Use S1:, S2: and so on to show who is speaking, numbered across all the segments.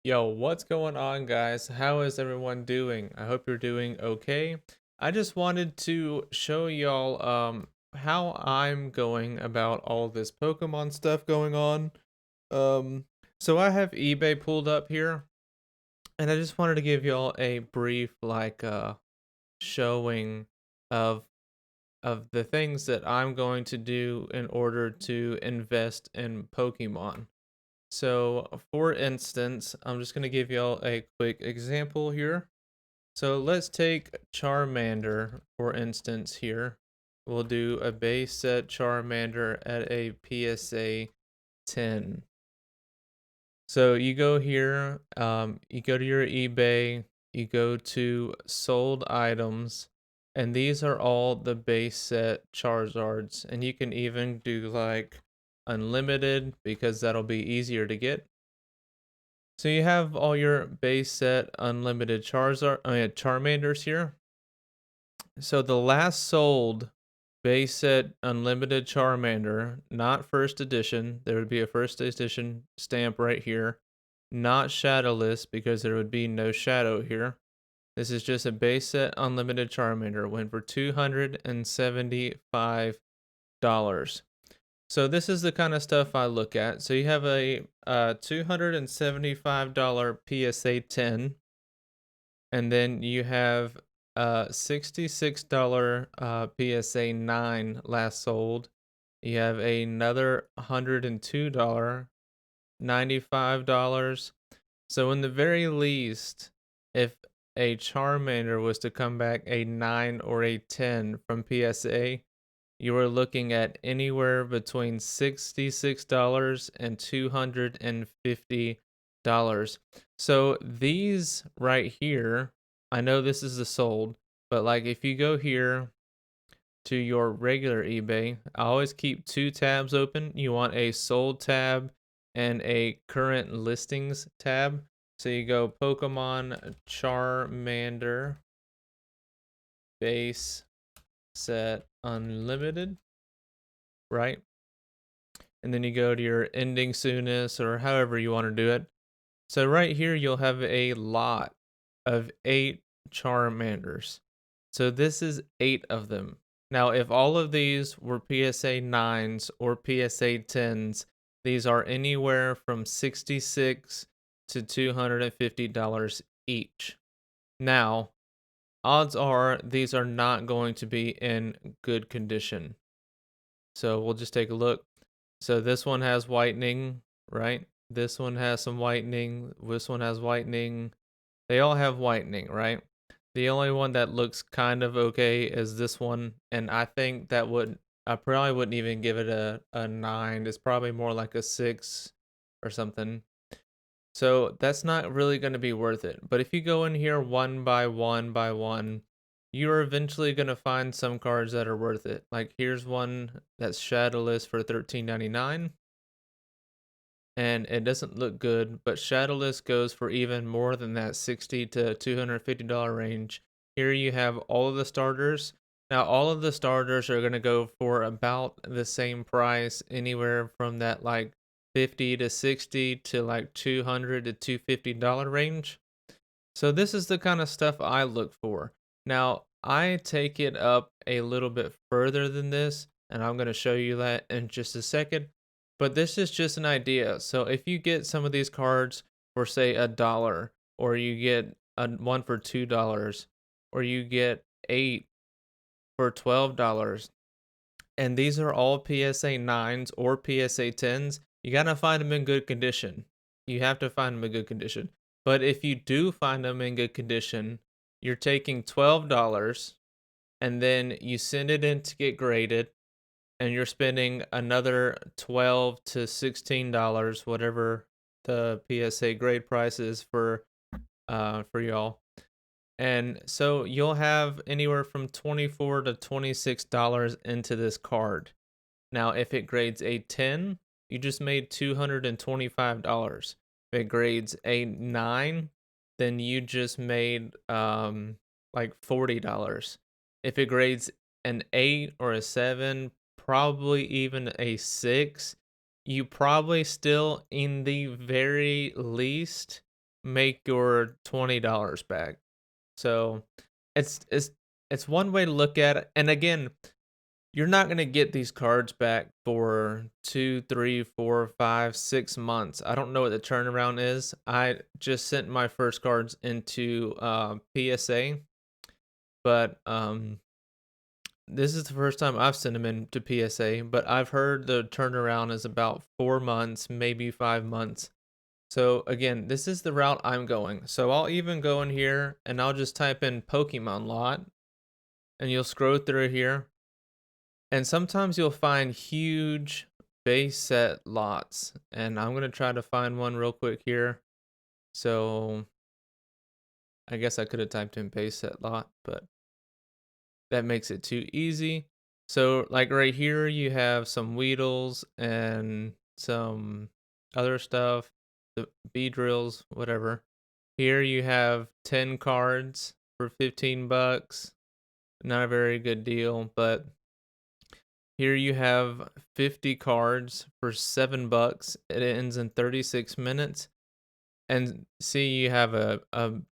S1: Yo, what's going on, guys? How is everyone doing? I hope you're doing okay. I just wanted to show y'all how I'm going about all this Pokemon stuff going on. Um so I have eBay pulled up here, and I just wanted to give y'all a brief showing of the things that I'm going to do in order to invest in Pokemon. So, for instance, I'm just going to give y'all a quick example here. So, let's take Charmander, for instance, here. We'll do a base set Charmander at a PSA 10. So, you go here, you go to your eBay, you go to sold items, and these are all the base set Charizards. And you can even do like unlimited because that'll be easier to get. So you have all your base set unlimited Charmanders here. So the last sold base set unlimited Charmander, not first edition. There would be a first edition stamp right here. Not shadowless because there would be no shadow here. This is just a base set unlimited Charmander. Went for $275. So this is the kind of stuff I look at. So you have a $275 PSA 10, and then you have a $66 PSA 9 last sold. You have another $102, $95. So in the very least, if a Charmander was to come back a 9 or a 10 from PSA, you are looking at anywhere between $66 and $250. So these right here, I know this is the sold, but like if you go here to your regular eBay, I always keep two tabs open. You want a sold tab and a current listings tab. So you go Pokemon Charmander base set unlimited, right? And then you go to your ending soonest or however you want to do it. So right here you'll have a lot of 8 Charmanders. So this is 8 of them. Now if all of these were PSA 9s or PSA 10s, these are anywhere from $66 to $250 each. Now, odds are these are not going to be in good condition. So we'll just take a look. So this one has whitening, right? This one has some whitening. This one has whitening. They all have whitening, right? The only one that looks kind of okay is this one, and I think I probably wouldn't even give it a 9. It's probably more like a 6 or something. So that's not really going to be worth it. But if you go in here one by one by one, you're eventually going to find some cards that are worth it. Like here's one that's shadowless for $13.99, and it doesn't look good, but shadowless goes for even more than that, $60 to $250 range. Here you have all of the starters. Now all of the starters are going to go for about the same price, anywhere from that like 50 to 60 to like 200 to $250 range. So this is the kind of stuff I look for. Now, I take it up a little bit further than this, and I'm going to show you that in just a second. But this is just an idea. So if you get some of these cards for say $1, or you get one for $2, or you get 8 for $12, and these are all PSA 9s or PSA 10s, you got to find them in good condition. You have to find them in good condition. But if you do find them in good condition, you're taking $12 and then you send it in to get graded, and you're spending another $12 to $16, whatever the PSA grade price is for y'all. And so you'll have anywhere from $24 to $26 into this card. Now, if it grades a 10, you just made $225. If it grades a 9, then you just made like $40. If it grades an 8 or a 7, probably even a 6, you probably still, in the very least, make your $20 back. So it's it's it's one way to look at it. And again, you're not gonna get these cards back for 2, 3, 4, 5, 6 months. I don't know what the turnaround is. I just sent my first cards into PSA, but this is the first time I've sent them into PSA. But I've heard the turnaround is about 4 months, maybe 5 months. So again, this is the route I'm going. So I'll even go in here and I'll just type in Pokemon lot, and you'll scroll through here. And sometimes you'll find huge base set lots. And I'm going to try to find one real quick here. So I guess I could have typed in base set lot, but that makes it too easy. So like right here, you have some Weedles and some other stuff, the bee drills, whatever. Here you have 10 cards for 15 bucks. Not a very good deal, but here you have 50 cards for 7 bucks. It ends in 36 minutes. And see, you have a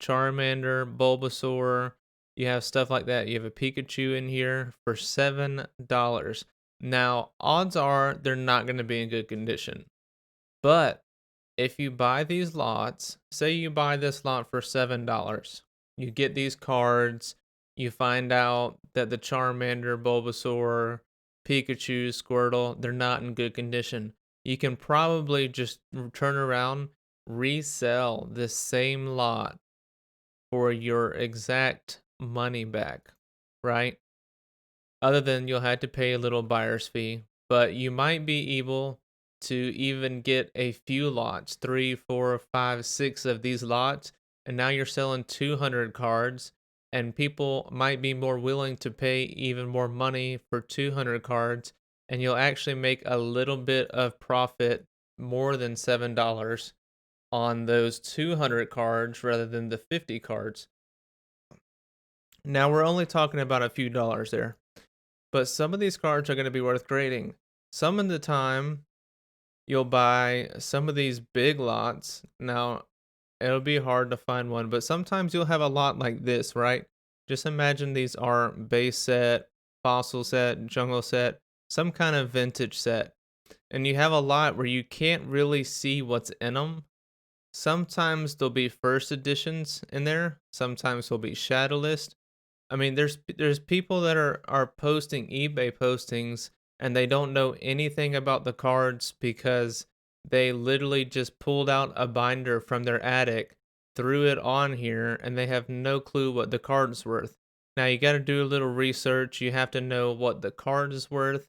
S1: Charmander, Bulbasaur, you have stuff like that. You have a Pikachu in here for $7. Now, odds are they're not going to be in good condition. But if you buy these lots, say you buy this lot for $7, you get these cards, you find out that the Charmander, Bulbasaur, Pikachu, Squirtle, they're not in good condition. You can probably just turn around, resell this same lot for your exact money back, right? Other than you'll have to pay a little buyer's fee, but you might be able to even get a few lots, 3, 4, 5, 6 of these lots, and now you're selling 200 cards, and people might be more willing to pay even more money for 200 cards, and you'll actually make a little bit of profit, more than $7 on those 200 cards rather than the 50 cards. Now we're only talking about a few dollars there. But some of these cards are going to be worth grading. Some of the time, you'll buy some of these big lots. Now, it'll be hard to find one, but sometimes you'll have a lot like this, right? Just imagine these are base set, fossil set, jungle set, some kind of vintage set. And you have a lot where you can't really see what's in them. Sometimes there'll be first editions in there, sometimes there'll be shadow list. I mean, there's people that are posting eBay postings and they don't know anything about the cards because they literally just pulled out a binder from their attic, threw it on here, and they have no clue what the card's worth. Now you got to do a little research. You have to know what the card is worth.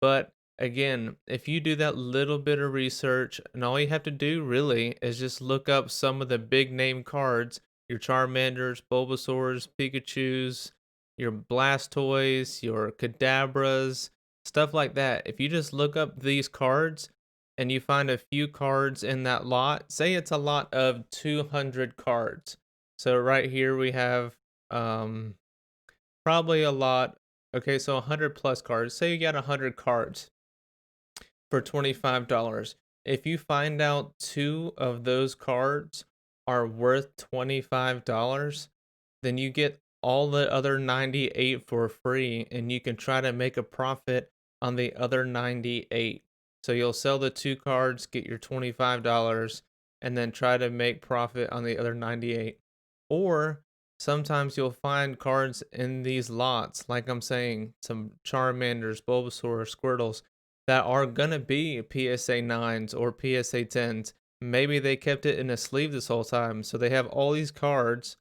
S1: But again, if you do that little bit of research, and all you have to do really is just look up some of the big name cards, your Charmanders, Bulbasaurs, Pikachus, your Blastoise, your Kadabras, stuff like that. If you just look up these cards and you find a few cards in that lot, say it's a lot of 200 cards. So right here we have probably a lot. Okay, so 100 plus cards. Say you got 100 cards for $25. If you find out 2 of those cards are worth $25, then you get all the other 98 for free and you can try to make a profit on the other 98. So you'll sell the 2 cards, get your $25, and then try to make profit on the other 98. Or sometimes you'll find cards in these lots, like I'm saying, some Charmanders, Bulbasaur, Squirtles, that are gonna be PSA 9s or PSA 10s. Maybe they kept it in a sleeve this whole time, so they have all these cards,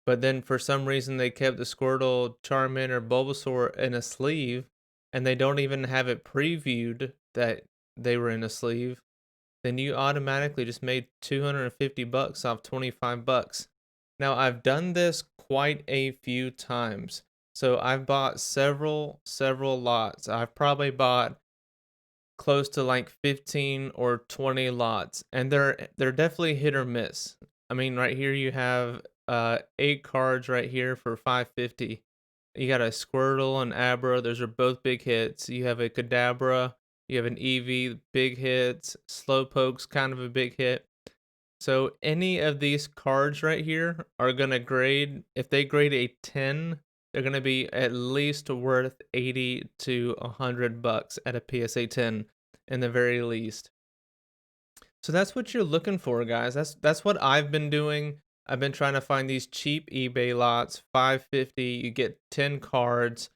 S1: but then for some reason they kept the Squirtle, Charmander, Bulbasaur in a sleeve, and they don't even have it previewed that they were in a sleeve. Then you automatically just made 250 bucks off 25 bucks. Now I've done this quite a few times. So I've bought several lots. I've probably bought close to like 15 or 20 lots, and they're definitely hit or miss. I mean, right here you have 8 cards right here for 550. You got a Squirtle and Abra, those are both big hits. You have a Kadabra, you have an Eevee, big hits. Slowpoke's kind of a big hit. So any of these cards right here are gonna grade, if they grade a 10, they're gonna be at least worth 80 to $100 at a PSA 10 in the very least. So that's what you're looking for, guys. That's what I've been doing. I've been trying to find these cheap eBay lots, 550, you get 10 cards.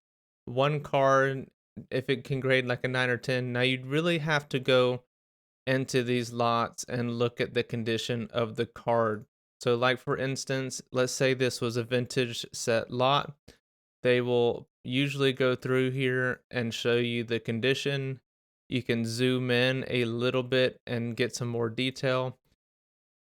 S1: One card, if it can grade like a 9 or 10. Now you'd really have to go into these lots and look at the condition of the card. So like for instance, let's say this was a vintage set lot. They will usually go through here and show you the condition. You can zoom in a little bit and get some more detail.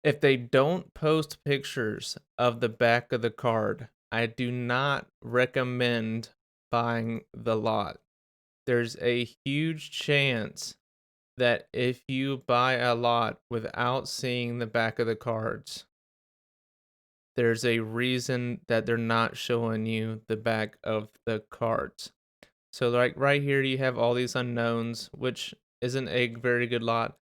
S1: If they don't post pictures of the back of the card, I do not recommend buying the lot. There's a huge chance that if you buy a lot without seeing the back of the cards, there's a reason that they're not showing you the back of the cards. So like right here you have all these unknowns, which isn't a very good lot.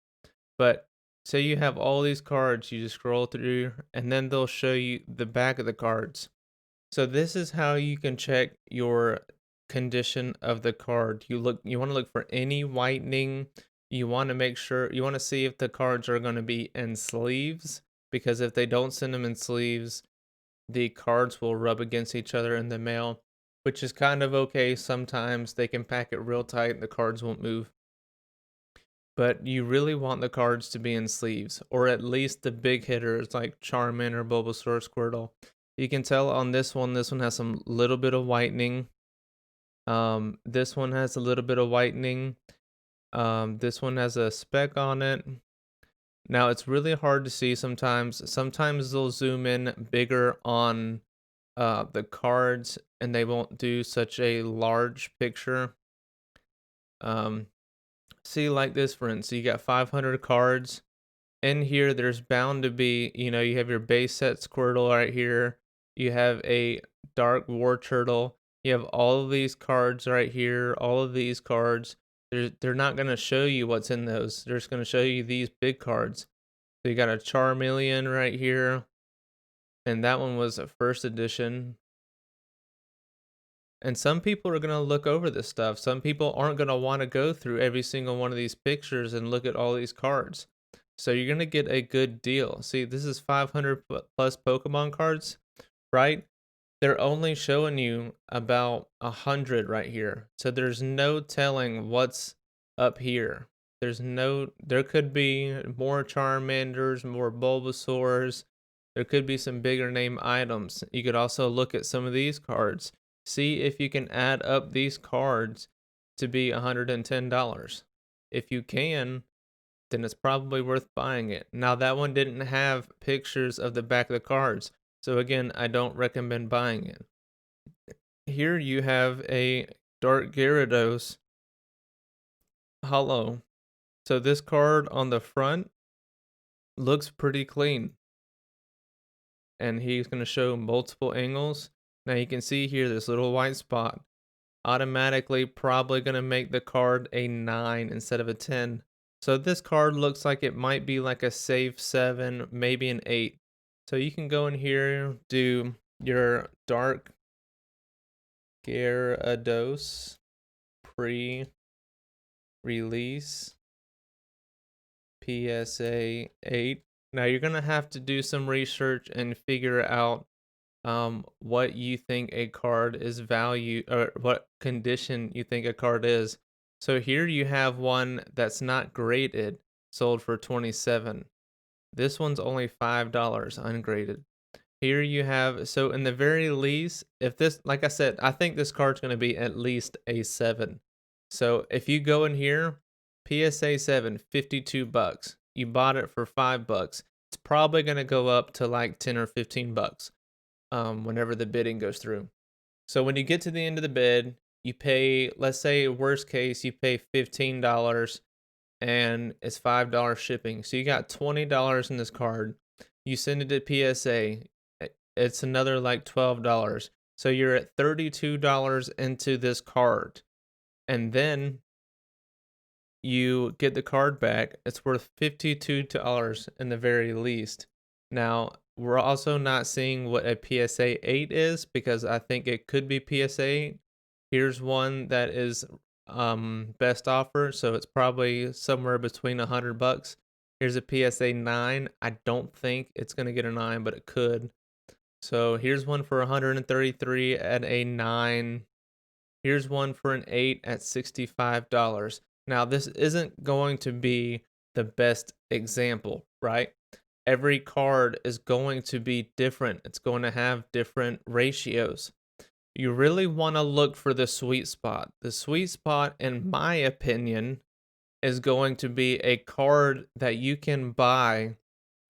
S1: But say you have all these cards, you just scroll through and then they'll show you the back of the cards. So this is how you can check your condition of the card. You want to look for any whitening. You want to make sure, you want to see if the cards are going to be in sleeves, because if they don't send them in sleeves, the cards will rub against each other in the mail, which is kind of okay. Sometimes they can pack it real tight and the cards won't move. But you really want the cards to be in sleeves, or at least the big hitters like Charmin or Bulbasaur, Squirtle. You can tell on this one has some little bit of whitening. This one has a little bit of whitening. This one has a speck on it. Now it's really hard to see sometimes. Sometimes they'll zoom in bigger on the cards and they won't do such a large picture. See like this for instance, you got 500 cards. In here, there's bound to be, you have your base set Squirtle right here. You have a Dark War Turtle. You have all of these cards right here, all of these cards. They're not going to show you what's in those. They're just going to show you these big cards. So you got a Charmeleon right here. And that one was a first edition. And some people are going to look over this stuff. Some people aren't going to want to go through every single one of these pictures and look at all these cards. So you're going to get a good deal. See, this is 500 plus Pokemon cards, right? They're only showing you about 100 right here. So there's no telling what's up here. There could be more Charmanders, more Bulbasaurs. There could be some bigger name items. You could also look at some of these cards. See if you can add up these cards to be $110. If you can, then it's probably worth buying it. Now that one didn't have pictures of the back of the cards. So again, I don't recommend buying it. Here you have a Dark Gyarados Hollow. So this card on the front looks pretty clean. And he's going to show multiple angles. Now you can see here this little white spot. Automatically probably going to make the card a 9 instead of a 10. So this card looks like it might be like a safe 7, maybe an 8. So you can go in here, do your Dark Gyarados pre-release PSA 8. Now you're going to have to do some research and figure out what you think a card is value, or what condition you think a card is. So here you have one that's not graded, sold for $27. This one's only $5 ungraded. Here you have, so in the very least, if this, like I said, I think this card's going to be at least a 7. So if you go in here, PSA 7, $52. You bought it for $5. It's probably going to go up to like 10 or $15 whenever the bidding goes through. So when you get to the end of the bid, you pay, let's say worst case, you pay $15 and it's $5 shipping. So you got $20 in this card. You send it to PSA, it's another like $12. So you're at $32 into this card. And then you get the card back. It's worth $52 in the very least. Now, we're also not seeing what a PSA 8 is because I think it could be PSA 8. Here's one that is best offer, so it's probably somewhere between $100. Here's a PSA 9. I don't think it's going to get a 9, but it could. So here's one for 133 at a 9. Here's one for an 8 at $65. Now, this isn't going to be the best example, right? Every card is going to be different. It's going to have different ratios. You really want to look for the sweet spot. The sweet spot, in my opinion, is going to be a card that you can buy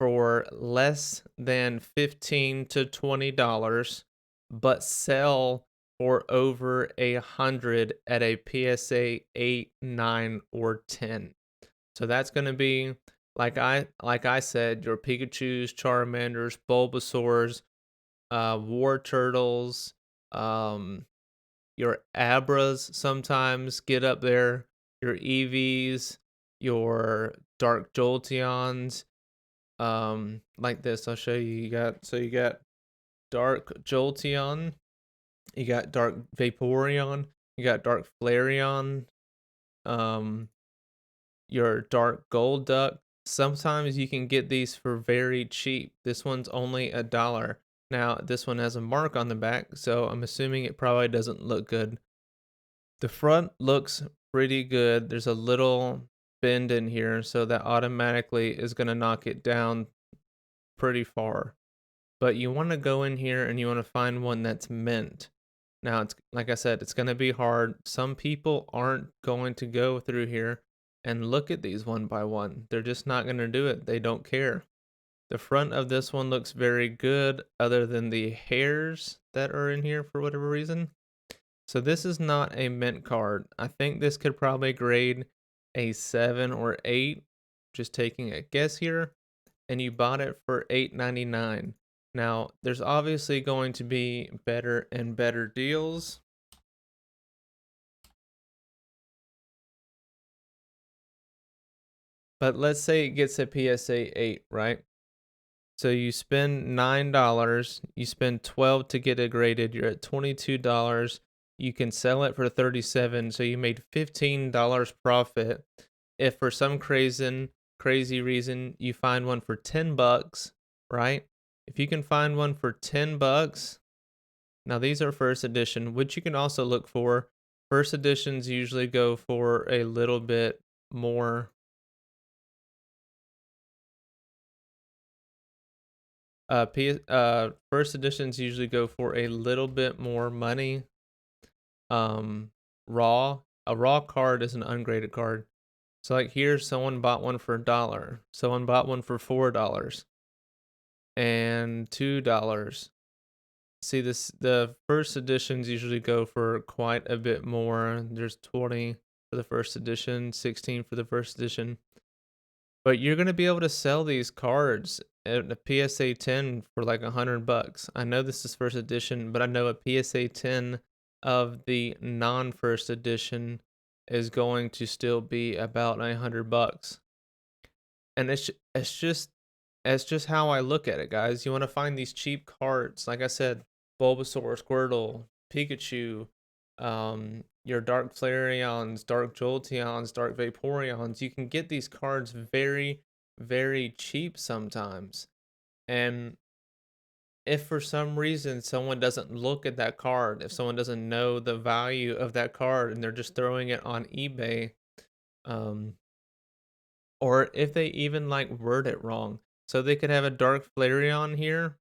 S1: for less than $15 to $20, but sell for over 100 at a PSA 8, 9, or 10. So that's going to be like I said, your Pikachu's, Charmanders, Bulbasaurs, War Turtles, your Abras sometimes get up there, your Eevees, your Dark Jolteons, like this. I'll show you. You got Dark Jolteon, you got Dark Vaporeon, you got Dark Flareon, um, your Dark Golduck. Sometimes you can get these for very cheap. This one's only $1. Now, this one has a mark on the back, so I'm assuming it probably doesn't look good. The front looks pretty good. There's a little bend in here, so that automatically is going to knock it down pretty far. But you want to go in here and you want to find one that's mint. Now, it's like I said, it's going to be hard. Some people aren't going to go through here and look at these one by one. They're just not going to do it. They don't care. The front of this one looks very good, other than the hairs that are in here for whatever reason. So this is not a mint card. I think this could probably grade a 7 or 8, just taking a guess here. And you bought it for $8.99. Now, there's obviously going to be better and better deals. But let's say it gets a PSA 8, right? So you spend $9, you spend 12 to get it graded, you're at $22. You can sell it for 37, so you made $15 profit. If for some crazy reason you find one for $10, right? If you can find one for $10, now these are first edition, which you can also look for. First editions usually go for a little bit more. First editions usually go for a little bit more money. Raw, a raw card is an ungraded card. So like here, someone bought one for $1. Someone bought one for $4 and $2. See this, the first editions usually go for quite a bit more. There's 20 for the first edition, 16 for the first edition. But you're gonna be able to sell these cards at a PSA 10 for like $100. I know this is first edition, but I know a PSA 10 of the non-first edition is going to still be about $100. And it's just how I look at it, guys. You want to find these cheap cards, like I said, Bulbasaur, Squirtle, Pikachu, your Dark Flareons, Dark Jolteons, Dark Vaporeons. You can get these cards very, very cheap sometimes. And if for some reason someone doesn't look at that card, if someone doesn't know the value of that card and they're just throwing it on eBay, um, or if they even like word it wrong. So they could have a Dark Flareon here,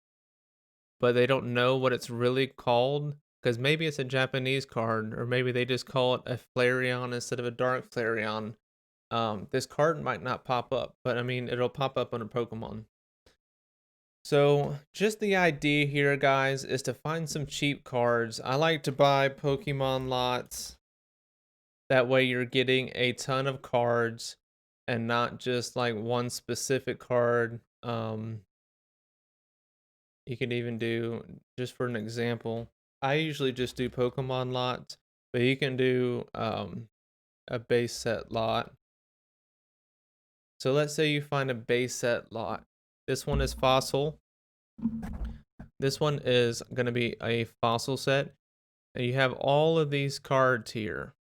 S1: but they don't know what it's really called because maybe it's a Japanese card, or maybe they just call it a Flareon instead of a Dark Flareon. This card might not pop up, but I mean, it'll pop up under Pokemon. So just the idea here, guys, is to find some cheap cards. I like to buy Pokemon lots. That way you're getting a ton of cards and not just like one specific card. You could even do, just for an example, I usually just do Pokemon lots, but you can do a base set lot. So let's say you find a base set lot. This one is fossil. This one is going to be a fossil set. And you have all of these cards here.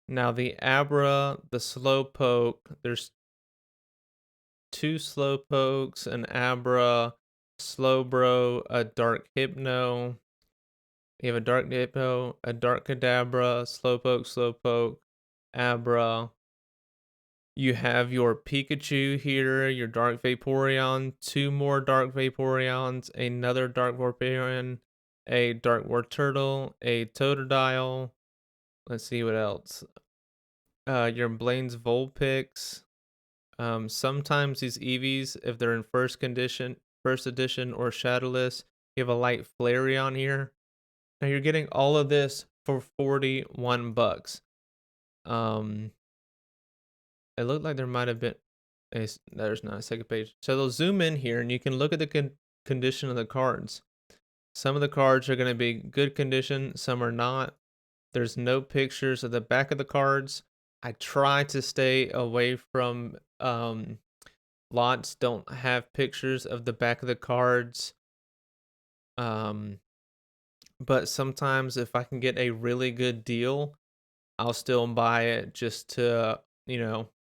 S1: Now the Abra, the Slowpoke, there's 2 Slowpokes, an Abra, Slowbro, a Dark Hypno. You have a Dark Hypno, a Dark Kadabra, Slowpoke, Abra. You have your Pikachu here, your Dark Vaporeon, 2 more Dark Vaporeons, another Dark Vaporeon, a Dark Wartortle, a Totodile. Let's see what else. Your Blaine's Vulpix. Sometimes these Eevees, if they're in first edition, or Shadowless, you have a light Flareon here. Now you're getting all of this for $41. It looked like there might have been there's not a second page. So they'll zoom in here and you can look at the condition of the cards. Some of the cards are going to be good condition, some are not. There's no pictures of the back of the cards. I try to stay away from lots don't have pictures of the back of the cards. But sometimes if I can get a really good deal, I'll still buy it just to,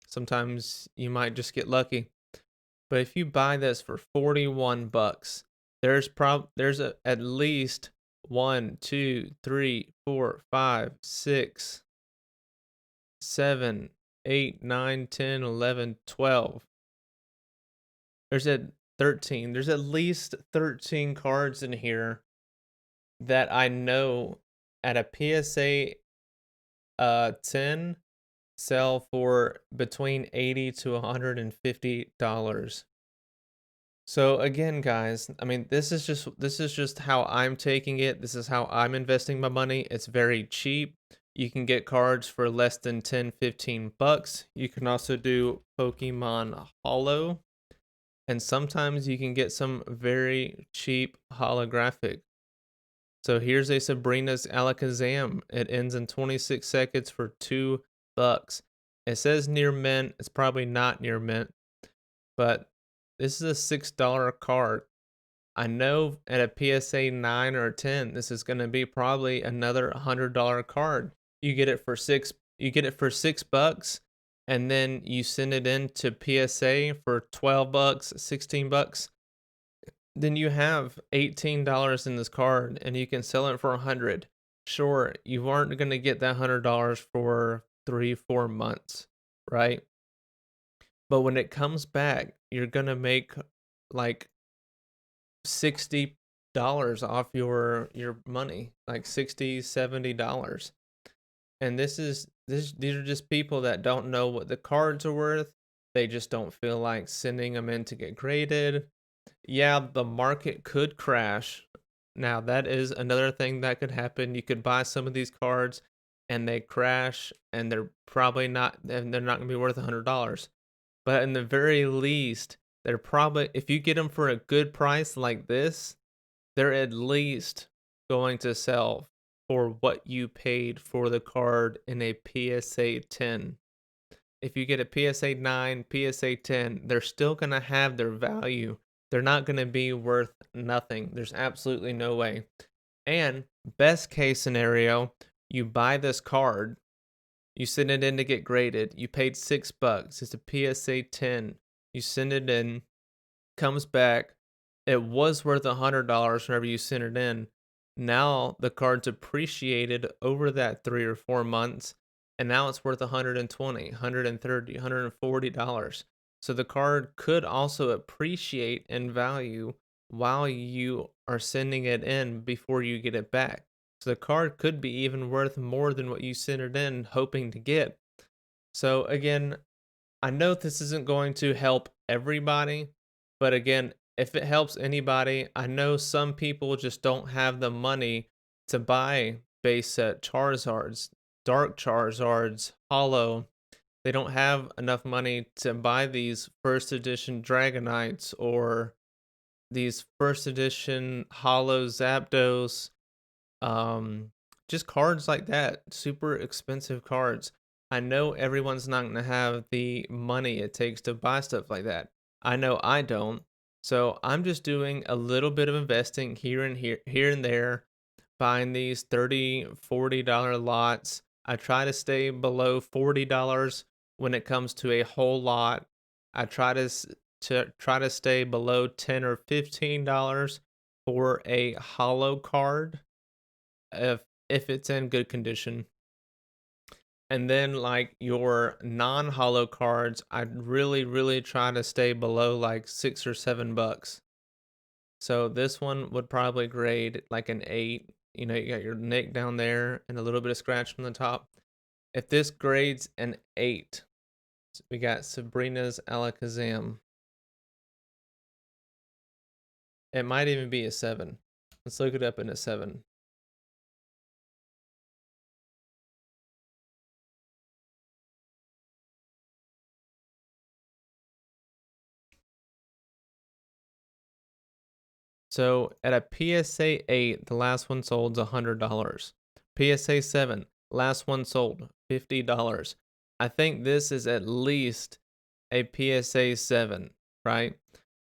S1: sometimes you might just get lucky. But if you buy this for $41, there's at least 1, 2, 3, 4, 5, 6, 7, 8, 9, 10, 11, 12. There's 13. There's at least 13 cards in here that I know at a PSA 10 sell for between $80 to $150. So again, guys, I mean, this is just how I'm taking it. This is how I'm investing my money. It's very cheap. You can get cards for less than 10, 15 bucks. You can also do Pokemon Holo. And sometimes you can get some very cheap holographic. So here's a Sabrina's Alakazam. It ends in 26 seconds for $2. It says near mint. It's probably not near mint, but this is a $6 card. I know at a PSA 9 or 10, this is going to be probably another $100 card. You get it for $6, and then you send it in to PSA for $12, $16. Then you have $18 in this card and you can sell it for $100. Sure, you aren't going to get that $100 for 3-4 months, right? But when it comes back, you're going to make like $60 off your money, like $60, $70. And these are just people that don't know what the cards are worth. They just don't feel like sending them in to get graded. Yeah, the market could crash. Now, that is another thing that could happen. You could buy some of these cards and they crash and they're not going to be worth $100. But in the very least, they're probably, if you get them for a good price like this, they're at least going to sell for what you paid for the card in a PSA 10. If you get a PSA 9, PSA 10, they're still going to have their value. They're not going to be worth nothing. There's absolutely no way. And best case scenario, you buy this card, you send it in to get graded, you paid $6, it's a PSA 10, you send it in, comes back, it was worth $100 whenever you sent it in. Now the card's appreciated over that 3 or 4 months, and now it's worth $120, $130, $140. So the card could also appreciate in value while you are sending it in before you get it back. So the card could be even worth more than what you sent it in hoping to get. So again, I know this isn't going to help everybody, but again, if it helps anybody, I know some people just don't have the money to buy base set Charizards, Dark Charizards, Holo. They don't have enough money to buy these first edition Dragonites or these first edition Holo Zapdos. Just cards like that, super expensive cards. I know everyone's not going to have the money it takes to buy stuff like that. I know I don't. So I'm just doing a little bit of investing here and there, buying these $30, $40 lots. I try to stay below $40 when it comes to a whole lot. I try to stay below 10 or $15 for a hollow card if it's in good condition. And then like your non-hollow cards, I'd really try to stay below like $6 or $7. So this one would probably grade like an 8. You know, you got your nick down there and a little bit of scratch from the top. If this grades an 8, we got Sabrina's Alakazam. It might even be a 7. Let's look it up in a 7. So at a PSA 8, the last one sold $100. PSA 7, last one sold $50. I think this is at least a PSA 7, right?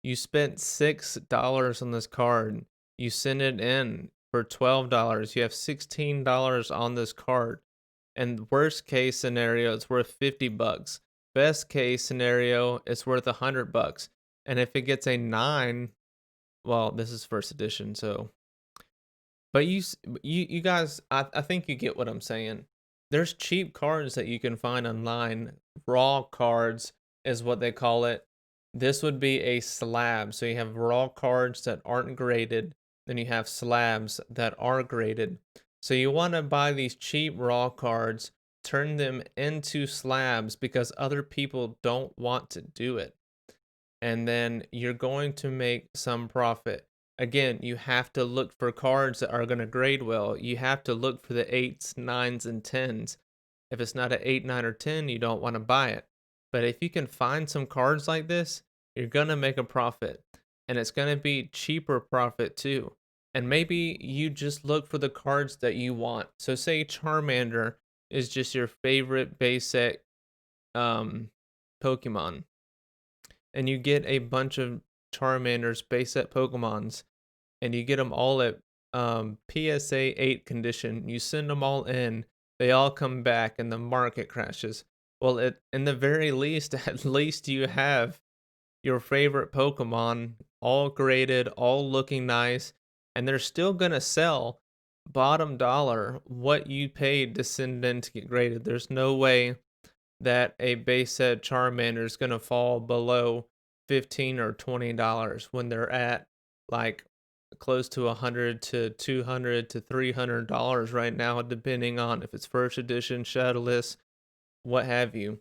S1: You spent $6 on this card. You send it in for $12. You have $16 on this card. And worst case scenario, it's worth $50. Best case scenario, it's worth $100. And if it gets a 9, well, this is first edition, so but you guys, I think you get what I'm saying. There's cheap cards that you can find online. Raw cards is what they call it. This would be a slab. So you have raw cards that aren't graded, then you have slabs that are graded. So you want to buy these cheap raw cards, turn them into slabs because other people don't want to do it, and then you're going to make some profit. Again, you have to look for cards that are going to grade well. You have to look for the 8s, 9s, and 10s. If it's not an 8, 9, or 10, you don't want to buy it. But if you can find some cards like this, you're going to make a profit. And it's going to be cheaper profit too. And maybe you just look for the cards that you want. So say Charmander is just your favorite base set Pokemon, and you get a bunch of Charmanders base set Pokemons, and you get them all at PSA 8 condition. You send them all in, they all come back, and the market crashes. Well, in the very least, at least you have your favorite Pokemon all graded, all looking nice, and they're still gonna sell bottom dollar what you paid to send in to get graded. There's no way that a base set Charmander is going to fall below $15 or $20 when they're at like close to $100 to $200 to $300 right now, depending on if it's first edition, shadowless, what have you.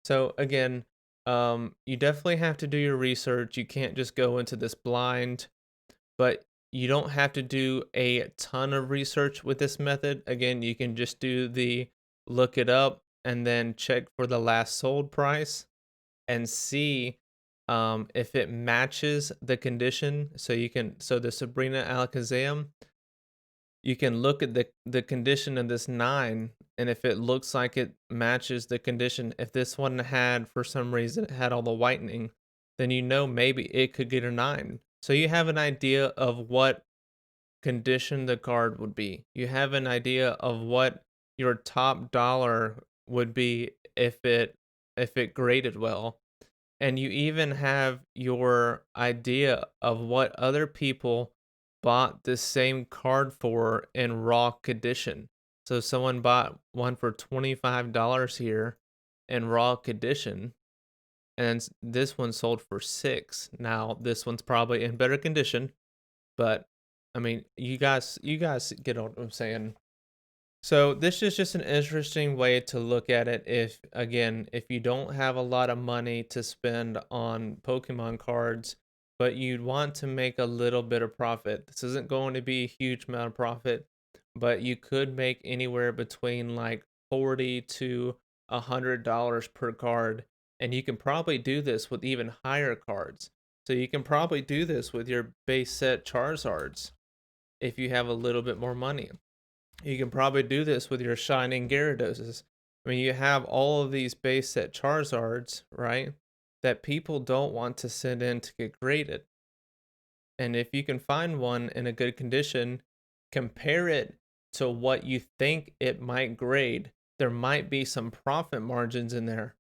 S1: So again, you definitely have to do your research. You can't just go into this blind, but you don't have to do a ton of research with this method. Again, you can just do the look it up and then check for the last sold price and see if it matches the condition. So the Sabrina Alakazam, you can look at the condition of this 9, and if it looks like it matches the condition, if this one had for some reason it had all the whitening, then you know maybe it could get a 9. So you have an idea of what condition the card would be. You have an idea of what your top dollar would be if it graded well. And you even have your idea of what other people bought the same card for in raw condition. So someone bought one for $25 here in raw condition, and this one sold for 6. Now this one's probably in better condition, but I mean, you guys get what I'm saying. So this is just an interesting way to look at it. If again, if you don't have a lot of money to spend on Pokemon cards, but you'd want to make a little bit of profit, this isn't going to be a huge amount of profit, but you could make anywhere between like $40 to $100 per card, and you can probably do this with even higher cards. So you can probably do this with your base set Charizards if you have a little bit more money. You can probably do this with your Shining Gyarados. I mean, you have all of these base set Charizards, right? That people don't want to send in to get graded. And if you can find one in a good condition, compare it to what you think it might grade. There might be some profit margins in there.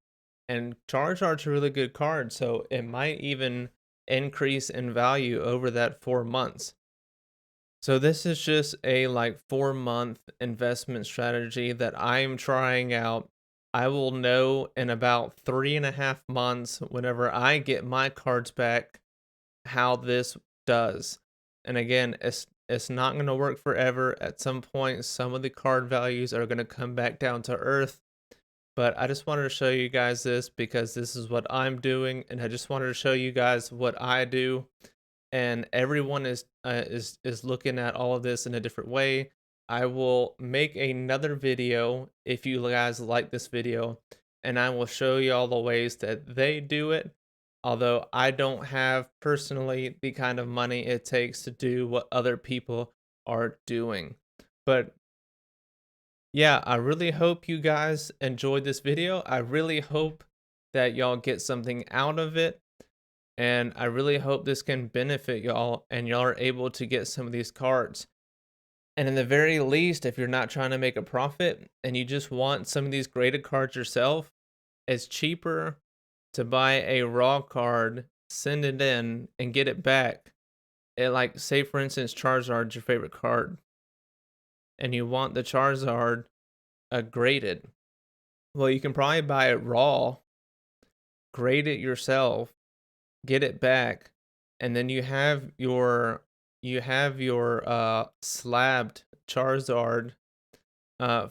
S1: And Charizard's a really good card, so it might even increase in value over that 4 months. So this is just a like 4 month investment strategy that I'm trying out. I will know in about 3.5 months, whenever I get my cards back, how this does. And again, it's not going to work forever. At some point, some of the card values are going to come back down to earth. But I just wanted to show you guys this because this is what I'm doing, and I just wanted to show you guys what I do. And everyone is looking at all of this in a different way. I will make another video if you guys like this video, and I will show you all the ways that they do it. Although I don't have personally the kind of money it takes to do what other people are doing. But yeah, I really hope you guys enjoyed this video. I really hope that y'all get something out of it. And I really hope this can benefit y'all and y'all are able to get some of these cards. And in the very least, if you're not trying to make a profit and you just want some of these graded cards yourself, it's cheaper to buy a raw card, send it in, and get it back. Like, say for instance, Charizard's your favorite card, and you want the Charizard graded. Well, you can probably buy it raw, grade it yourself, get it back, and then you have your slabbed Charizard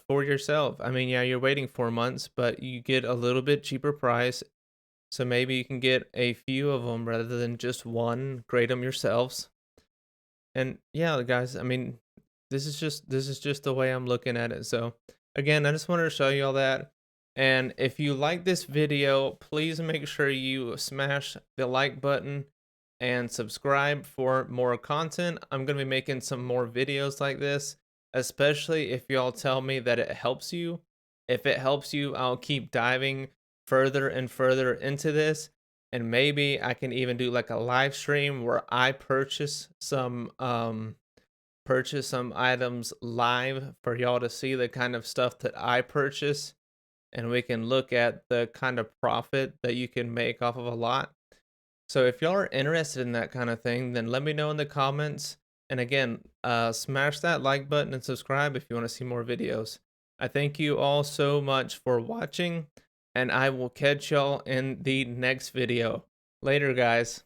S1: for yourself. I mean, yeah, you're waiting 4 months, but you get a little bit cheaper price. So maybe you can get a few of them rather than just one. Grade them yourselves. And yeah, guys, I mean, this is just the way I'm looking at it. So again, I just wanted to show you all that. And if you like this video, please make sure you smash the like button and subscribe for more content. I'm going to be making some more videos like this, especially if y'all tell me that it helps you. If it helps you, I'll keep diving further and further into this. And maybe I can even do like a live stream where I purchase some items live for y'all to see the kind of stuff that I purchase, and we can look at the kind of profit that you can make off of a lot. So if y'all are interested in that kind of thing, then let me know in the comments. And again, smash that like button and subscribe if you want to see more videos. I thank you all so much for watching, and I will catch y'all in the next video. Later, guys.